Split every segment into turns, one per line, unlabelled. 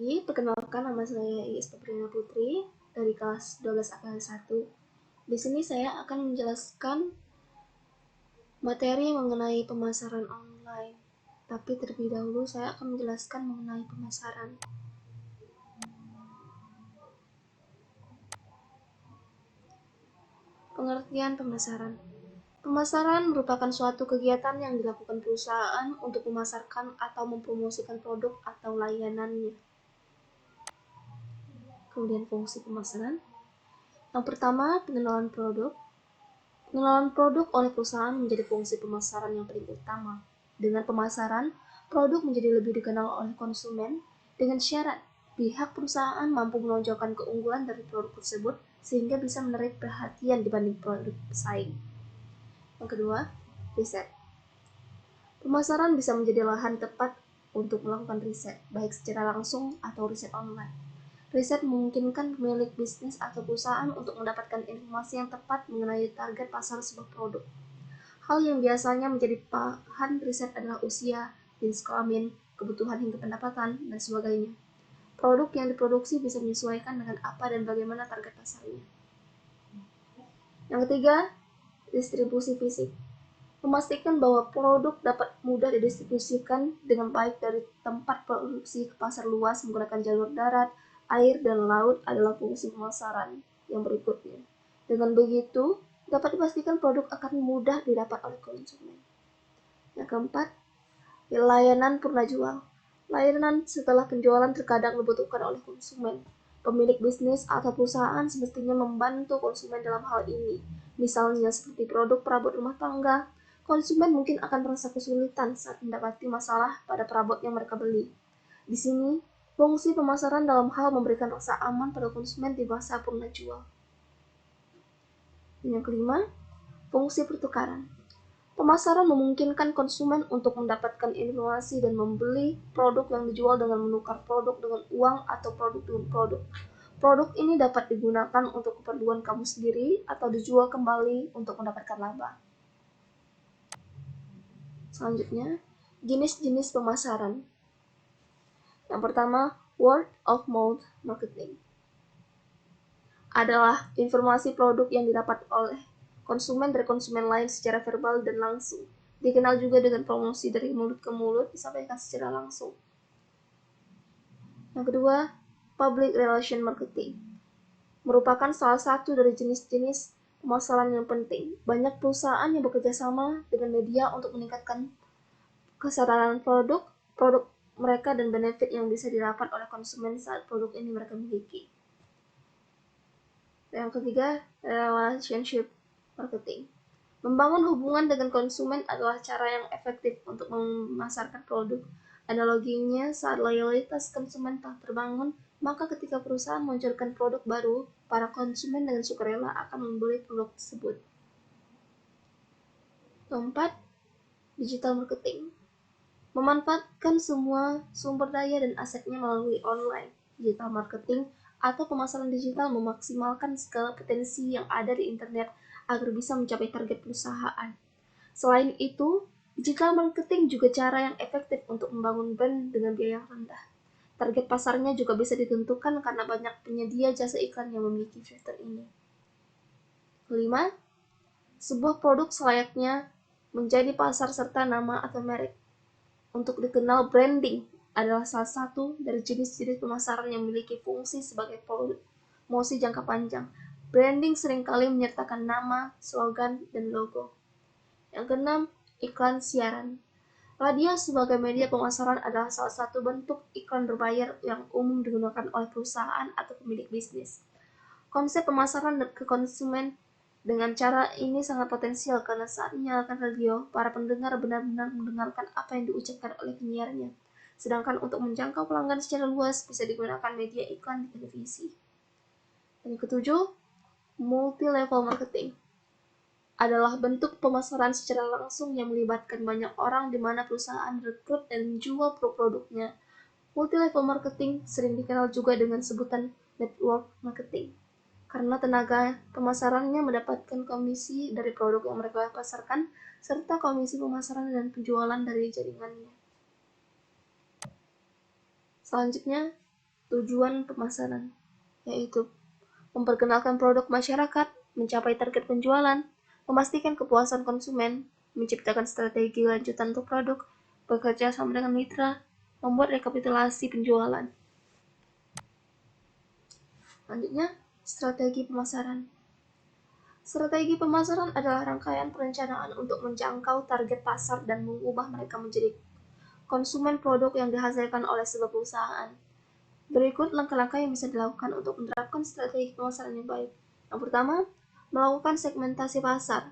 lagi, perkenalkan nama saya Iis Febriana Putri dari kelas 12 AKL 1. Di sini saya akan menjelaskan materi mengenai pemasaran online. Tapi terlebih dahulu saya akan menjelaskan mengenai pemasaran. Pengertian pemasaran. Pemasaran merupakan suatu kegiatan yang dilakukan perusahaan untuk memasarkan atau mempromosikan produk atau layanannya. Kemudian fungsi pemasaran. Yang pertama, pengenalan produk. Pengenalan produk oleh perusahaan menjadi fungsi pemasaran yang paling utama. Dengan pemasaran, produk menjadi lebih dikenal oleh konsumen dengan syarat pihak perusahaan mampu menonjolkan keunggulan dari produk tersebut sehingga bisa menarik perhatian dibanding produk pesaing. Yang kedua, riset. Pemasaran bisa menjadi lahan tepat untuk melakukan riset, baik secara langsung atau riset online. Riset memungkinkan pemilik bisnis atau perusahaan untuk mendapatkan informasi yang tepat mengenai target pasar sebuah produk. Hal yang biasanya menjadi bahan riset adalah usia, jenis kelamin, kebutuhan hingga pendapatan, dan sebagainya. Produk yang diproduksi bisa menyesuaikan dengan apa dan bagaimana target pasarnya. Yang ketiga, distribusi fisik. Memastikan bahwa produk dapat mudah didistribusikan dengan baik dari tempat produksi ke pasar luas menggunakan jalur darat, air, dan laut adalah fungsi pemasaran yang berikutnya. Dengan begitu, dapat dipastikan produk akan mudah didapat oleh konsumen. Yang keempat, layanan purna jual. Layanan setelah penjualan terkadang dibutuhkan oleh konsumen. Pemilik bisnis atau perusahaan semestinya membantu konsumen dalam hal ini. Misalnya seperti produk perabot rumah tangga, konsumen mungkin akan merasa kesulitan saat mendapati masalah pada perabot yang mereka beli. Di sini, fungsi pemasaran dalam hal memberikan rasa aman pada konsumen di masa purna jual. Yang kelima, fungsi pertukaran. Pemasaran memungkinkan konsumen untuk mendapatkan informasi dan membeli produk yang dijual dengan menukar produk dengan uang atau produk dengan produk. Produk ini dapat digunakan untuk keperluan kamu sendiri atau dijual kembali untuk mendapatkan laba. Selanjutnya, jenis-jenis pemasaran. Yang pertama, word of mouth marketing. Adalah informasi produk yang didapat oleh konsumen dari konsumen lain secara verbal dan langsung. Dikenal juga dengan promosi dari mulut ke mulut disampaikan secara langsung. Yang kedua, public relation marketing. Merupakan salah satu dari jenis-jenis pemasaran yang penting. Banyak perusahaan yang bekerja sama dengan media untuk meningkatkan kesadaran produk mereka dan benefit yang bisa didapat oleh konsumen saat produk ini mereka miliki. Yang ketiga, relationship marketing. Membangun hubungan dengan konsumen adalah cara yang efektif untuk memasarkan produk. Analoginya, saat loyalitas konsumen telah terbangun, maka ketika perusahaan meluncurkan produk baru, para konsumen dengan sukarela akan membeli produk tersebut. Keempat, digital marketing. Memanfaatkan semua sumber daya dan asetnya melalui online. Digital marketing atau pemasaran digital memaksimalkan segala potensi yang ada di internet agar bisa mencapai target perusahaan. Selain itu, digital marketing juga cara yang efektif untuk membangun brand dengan biaya yang rendah. Target pasarnya juga bisa ditentukan karena banyak penyedia jasa iklan yang memiliki fitur ini. Kelima, sebuah produk selayaknya menjadi pasar serta nama atau merek. Untuk dikenal, branding adalah salah satu dari jenis-jenis pemasaran yang memiliki fungsi sebagai promosi jangka panjang. Branding seringkali menyertakan nama, slogan, dan logo. Yang keenam, iklan siaran. Radio sebagai media pemasaran adalah salah satu bentuk iklan berbayar yang umum digunakan oleh perusahaan atau pemilik bisnis. Konsep pemasaran ke konsumen dengan cara ini sangat potensial karena saat menyalakan radio, para pendengar benar-benar mendengarkan apa yang diucapkan oleh penyiarnya. Sedangkan untuk menjangkau pelanggan secara luas bisa digunakan media iklan di televisi. Yang ketujuh, multi-level marketing adalah bentuk pemasaran secara langsung yang melibatkan banyak orang di mana perusahaan rekrut dan menjual produknya. Multi-level marketing sering dikenal juga dengan sebutan network marketing, karena tenaga pemasarannya mendapatkan komisi dari produk yang mereka pasarkan, serta komisi pemasaran dan penjualan dari jaringannya. Selanjutnya, tujuan pemasaran, yaitu memperkenalkan produk masyarakat, mencapai target penjualan, memastikan kepuasan konsumen, menciptakan strategi lanjutan untuk produk, bekerja sama dengan mitra, membuat rekapitulasi penjualan. Selanjutnya, strategi pemasaran. Strategi pemasaran adalah rangkaian perencanaan untuk menjangkau target pasar dan mengubah mereka menjadi konsumen produk yang dihasilkan oleh sebuah perusahaan. Berikut langkah-langkah yang bisa dilakukan untuk menerapkan strategi pemasaran yang baik. Yang pertama, melakukan segmentasi pasar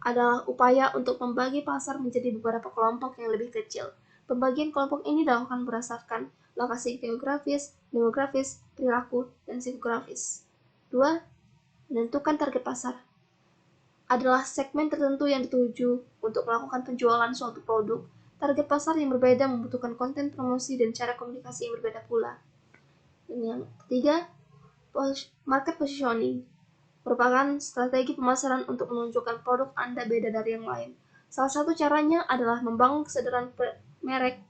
adalah upaya untuk membagi pasar menjadi beberapa kelompok yang lebih kecil. Pembagian kelompok ini dilakukan berdasarkan lokasi geografis, demografis, perilaku, dan psikografis. 2. Menentukan target pasar adalah segmen tertentu yang dituju untuk melakukan penjualan suatu produk. Target pasar yang berbeda membutuhkan konten promosi dan cara komunikasi yang berbeda pula. Dan yang ketiga, market positioning merupakan strategi pemasaran untuk menunjukkan produk Anda beda dari yang lain. Salah satu caranya adalah membangun kesadaran merek.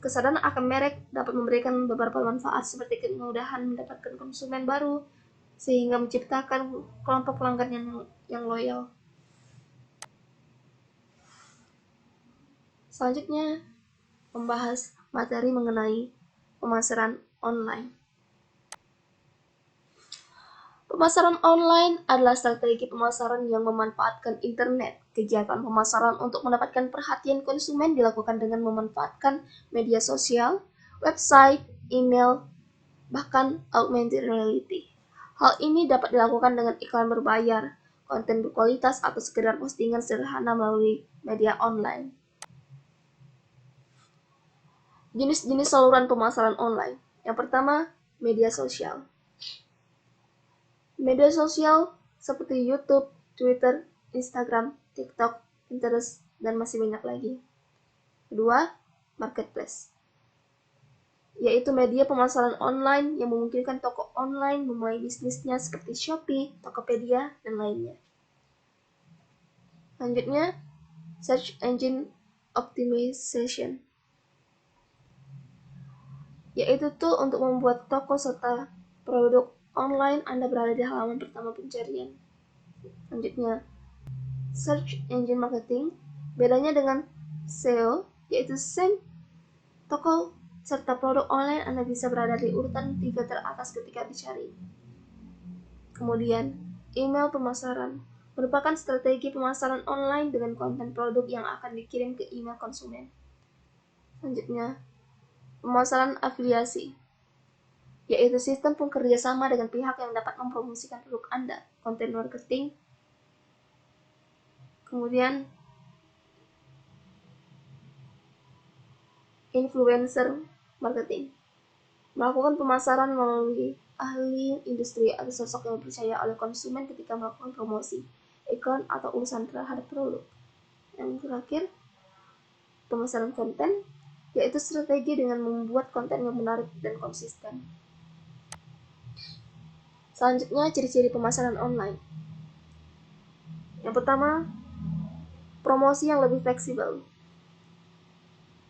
Kesadaran akan merek dapat memberikan beberapa manfaat seperti kemudahan mendapatkan konsumen baru, sehingga menciptakan kelompok pelanggan yang loyal. Selanjutnya, membahas materi mengenai pemasaran online. Pemasaran online adalah strategi pemasaran yang memanfaatkan internet. Kegiatan pemasaran untuk mendapatkan perhatian konsumen dilakukan dengan memanfaatkan media sosial, website, email, bahkan augmented reality. Hal ini dapat dilakukan dengan iklan berbayar, konten berkualitas, atau sekedar postingan sederhana melalui media online. Jenis-jenis saluran pemasaran online. Yang pertama, media sosial. Media sosial seperti YouTube, Twitter, Instagram, TikTok, Pinterest, dan masih banyak lagi. Kedua, marketplace, yaitu media pemasaran online yang memungkinkan toko online memulai bisnisnya seperti Shopee, Tokopedia, dan lainnya. Selanjutnya, search engine optimization, yaitu tool untuk membuat toko serta produk online Anda berada di halaman pertama pencarian. Selanjutnya, search engine marketing. Bedanya dengan SEO, yaitu toko serta produk online Anda bisa berada di urutan 3 teratas ketika dicari. Kemudian, email pemasaran merupakan strategi pemasaran online dengan konten produk yang akan dikirim ke email konsumen. Selanjutnya, pemasaran afiliasi, yaitu sistem kerjasama dengan pihak yang dapat mempromosikan produk Anda, konten marketing. Kemudian, influencer marketing, melakukan pemasaran melalui ahli industri atau sosok yang dipercaya oleh konsumen ketika melakukan promosi, iklan, atau urusan terhadap produk. Yang terakhir, pemasaran konten, yaitu strategi dengan membuat konten yang menarik dan konsisten. Selanjutnya, ciri-ciri pemasaran online. Yang pertama, promosi yang lebih fleksibel.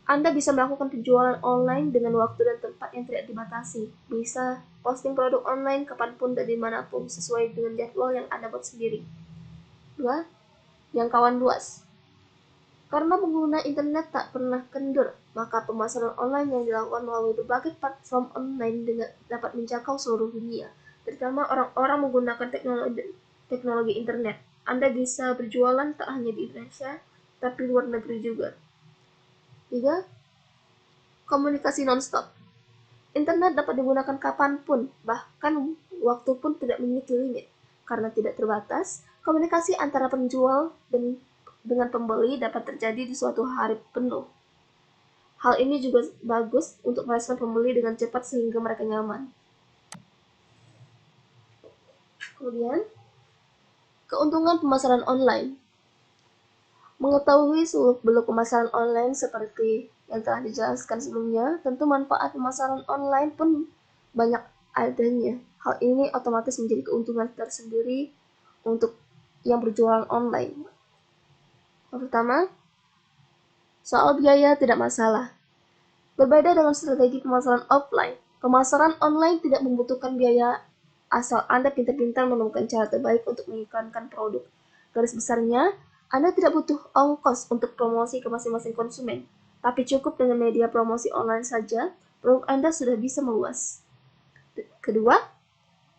Anda bisa melakukan penjualan online dengan waktu dan tempat yang tidak dibatasi. Bisa posting produk online kapanpun dan dimanapun sesuai dengan jadwal yang Anda buat sendiri. 2. Jangkauan luas. Karena pengguna internet tak pernah kendur, maka pemasaran online yang dilakukan melalui berbagai platform online dapat menjangkau seluruh dunia, terutama orang-orang menggunakan teknologi internet. Anda bisa berjualan tak hanya di Indonesia, tapi luar negeri juga. 3. Komunikasi non-stop. Internet dapat digunakan kapanpun, bahkan waktu pun tidak memiliki limit. Karena tidak terbatas, komunikasi antara penjual dengan pembeli dapat terjadi di suatu hari penuh. Hal ini juga bagus untuk merespon pembeli dengan cepat sehingga mereka nyaman. Kemudian, keuntungan pemasaran online. Mengetahui seluk-beluk pemasaran online seperti yang telah dijelaskan sebelumnya, tentu manfaat pemasaran online pun banyak adanya. Hal ini otomatis menjadi keuntungan tersendiri untuk yang berjualan online. Yang pertama, soal biaya tidak masalah. Berbeda dengan strategi pemasaran offline, Pemasaran online tidak membutuhkan biaya asal Anda pintar-pintar menemukan cara terbaik untuk mengiklankan produk. Garis besarnya, Anda tidak butuh ongkos untuk promosi ke masing-masing konsumen, tapi cukup dengan media promosi online saja, produk Anda sudah bisa meluas. Kedua,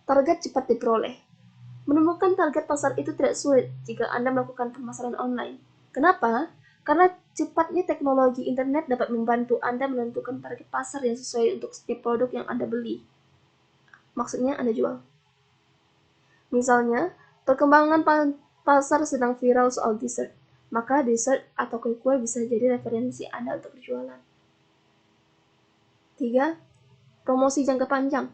target cepat diperoleh. Menemukan target pasar itu tidak sulit jika Anda melakukan pemasaran online. Kenapa? Karena cepatnya teknologi internet dapat membantu Anda menentukan target pasar yang sesuai untuk setiap produk yang Anda beli. Maksudnya Anda jual. Misalnya, perkembangan pasar sedang viral soal dessert, maka dessert atau kue-kue bisa jadi referensi Anda untuk berjualan. 3. Promosi jangka panjang.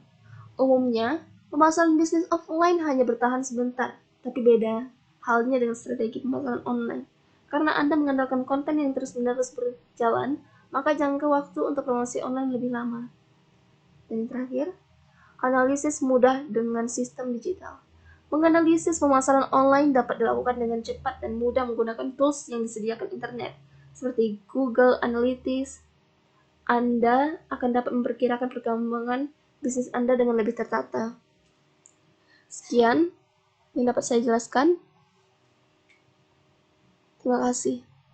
Umumnya, pemasaran bisnis offline hanya bertahan sebentar, tapi beda halnya dengan strategi pemasaran online. Karena Anda mengandalkan konten yang terus-menerus berjalan, maka jangka waktu untuk promosi online lebih lama. Dan yang terakhir, analisis mudah dengan sistem digital. Menganalisis pemasaran online dapat dilakukan dengan cepat dan mudah menggunakan tools yang disediakan internet, seperti Google Analytics. Anda akan dapat memperkirakan perkembangan bisnis Anda dengan lebih tertata. Sekian yang dapat saya jelaskan. Terima kasih.